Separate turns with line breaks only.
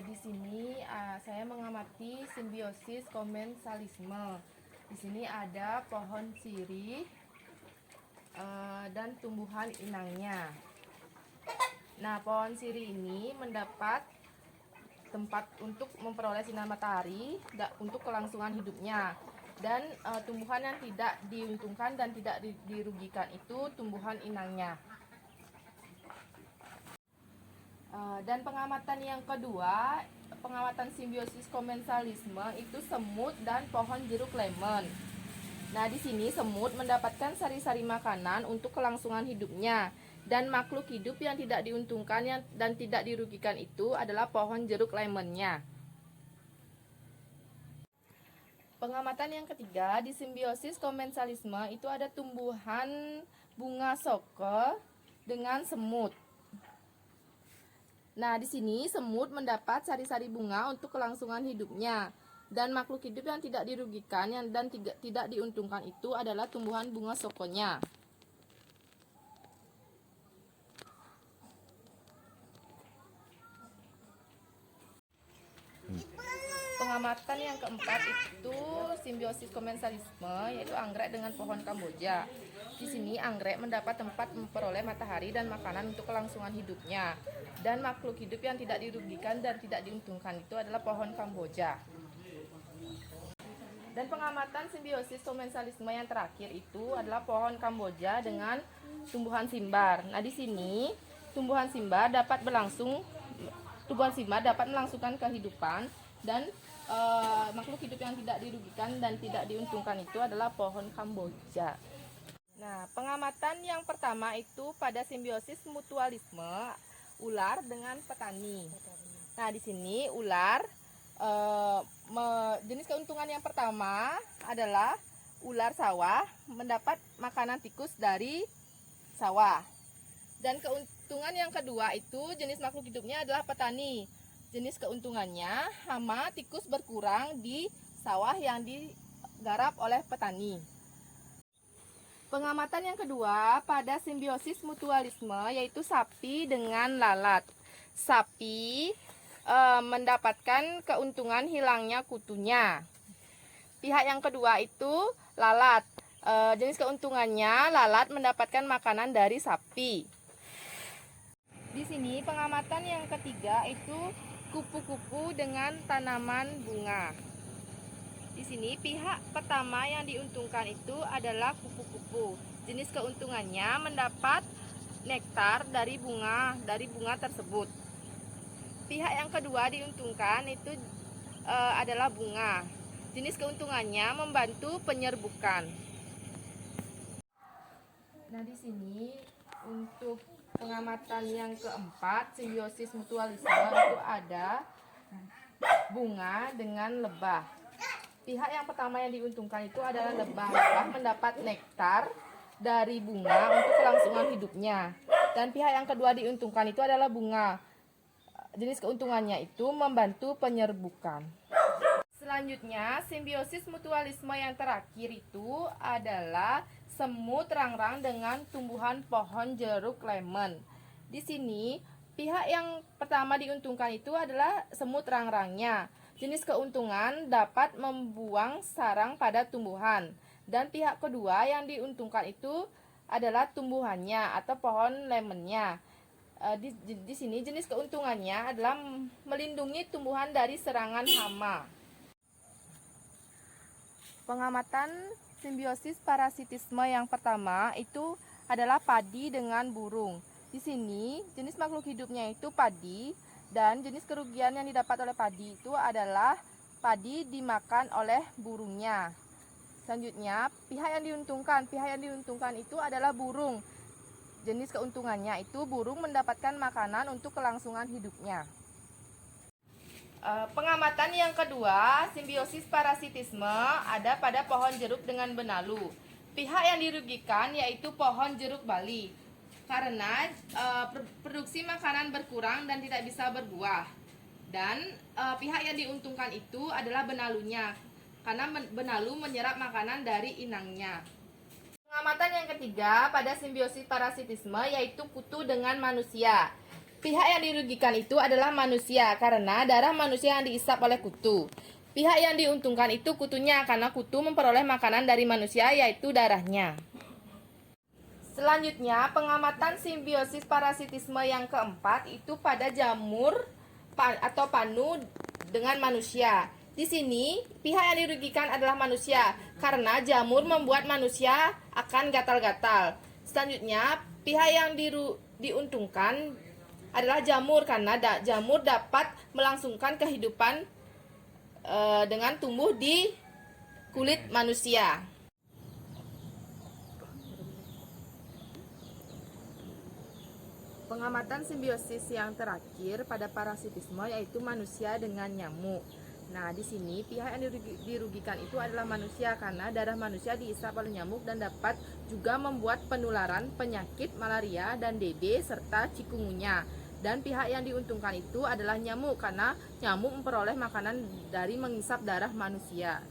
Di sini saya mengamati simbiosis komensalisme. Di sini ada pohon sirih dan tumbuhan inangnya. Nah, pohon sirih ini mendapat tempat untuk memperoleh sinar matahari untuk kelangsungan hidupnya. Dan tumbuhan yang tidak diuntungkan dan tidak dirugikan itu tumbuhan inangnya. Dan pengamatan yang kedua, pengamatan simbiosis komensalisme itu semut dan pohon jeruk lemon. Nah, di sini semut mendapatkan sari-sari makanan untuk kelangsungan hidupnya. Dan makhluk hidup yang tidak diuntungkan dan tidak dirugikan itu adalah pohon jeruk lemonnya. Pengamatan yang ketiga, di simbiosis komensalisme itu ada tumbuhan bunga soke dengan semut. Nah, di sini semut mendapat sari-sari bunga untuk kelangsungan hidupnya. Dan makhluk hidup yang tidak dirugikan dan tidak diuntungkan itu adalah tumbuhan bunga sokonya. Pengamatan yang keempat itu simbiosis komensalisme, yaitu anggrek dengan pohon Kamboja. Di sini anggrek mendapat tempat memperoleh matahari dan makanan untuk kelangsungan hidupnya. Dan makhluk hidup yang tidak dirugikan dan tidak diuntungkan itu adalah pohon Kamboja. Dan pengamatan simbiosis komensalisme yang terakhir itu adalah pohon Kamboja dengan tumbuhan simbar. Nah, di sini tumbuhan simbar dapat melangsungkan kehidupan dan makhluk hidup yang tidak dirugikan dan tidak diuntungkan itu adalah pohon Kamboja. Nah, pengamatan yang pertama itu pada simbiosis mutualisme ular dengan petani. Nah, di sini ular jenis keuntungan yang pertama adalah ular sawah mendapat makanan tikus dari sawah. Dan keuntungan yang kedua itu jenis makhluk hidupnya adalah petani. Jenis keuntungannya hama tikus berkurang di sawah yang digarap oleh petani. Pengamatan yang kedua pada simbiosis mutualisme yaitu sapi dengan lalat. Sapi mendapatkan keuntungan hilangnya kutunya. Pihak yang kedua itu lalat. Jenis keuntungannya lalat mendapatkan makanan dari sapi. Di sini pengamatan yang ketiga itu kupu-kupu dengan tanaman bunga. Di sini pihak pertama yang diuntungkan itu adalah kupu-kupu. Jenis keuntungannya mendapat nektar dari bunga tersebut. Pihak yang kedua diuntungkan itu adalah bunga. Jenis keuntungannya membantu penyerbukan. Nah, di sini untuk pengamatan yang keempat, simbiosis mutualisme itu ada bunga dengan lebah. Pihak yang pertama yang diuntungkan itu adalah lebah. Lebah mendapat nektar dari bunga untuk kelangsungan hidupnya. Dan pihak yang kedua diuntungkan itu adalah bunga. Jenis keuntungannya itu membantu penyerbukan. Selanjutnya, simbiosis mutualisme yang terakhir itu adalah semut rangrang dengan tumbuhan pohon jeruk lemon. Di sini, pihak yang pertama diuntungkan itu adalah semut rangrangnya. Jenis keuntungan dapat membuang sarang pada tumbuhan. Dan pihak kedua yang diuntungkan itu adalah tumbuhannya atau pohon lemonnya. Di sini jenis keuntungannya adalah melindungi tumbuhan dari serangan hama. Pengamatan simbiosis parasitisme yang pertama itu adalah padi dengan burung. Di sini jenis makhluk hidupnya itu padi dan jenis kerugian yang didapat oleh padi itu adalah padi dimakan oleh burungnya. Selanjutnya pihak yang diuntungkan itu adalah burung. Jenis keuntungannya itu burung mendapatkan makanan untuk kelangsungan hidupnya. Pengamatan yang kedua, simbiosis parasitisme ada pada pohon jeruk dengan benalu. Pihak yang dirugikan yaitu pohon jeruk Bali karena produksi makanan berkurang dan tidak bisa berbuah. Dan pihak yang diuntungkan itu adalah benalunya karena benalu menyerap makanan dari inangnya. Pengamatan yang ketiga pada simbiosis parasitisme yaitu kutu dengan manusia. Pihak yang dirugikan itu adalah manusia karena darah manusia yang diisap oleh kutu. Pihak yang diuntungkan itu kutunya karena kutu memperoleh makanan dari manusia yaitu darahnya. Selanjutnya, pengamatan simbiosis parasitisme yang keempat itu pada jamur atau panu dengan manusia. Di sini, pihak yang dirugikan adalah manusia karena jamur membuat manusia akan gatal-gatal. Selanjutnya, pihak yang diuntungkan adalah jamur karena jamur dapat melangsungkan kehidupan dengan tumbuh di kulit manusia. Pengamatan simbiosis yang terakhir pada parasitisme yaitu manusia dengan nyamuk. Nah, di sini pihak yang dirugikan itu adalah manusia karena darah manusia diisap oleh nyamuk dan dapat juga membuat penularan penyakit malaria dan DD serta cikungunya. Dan pihak yang diuntungkan itu adalah nyamuk karena nyamuk memperoleh makanan dari mengisap darah manusia.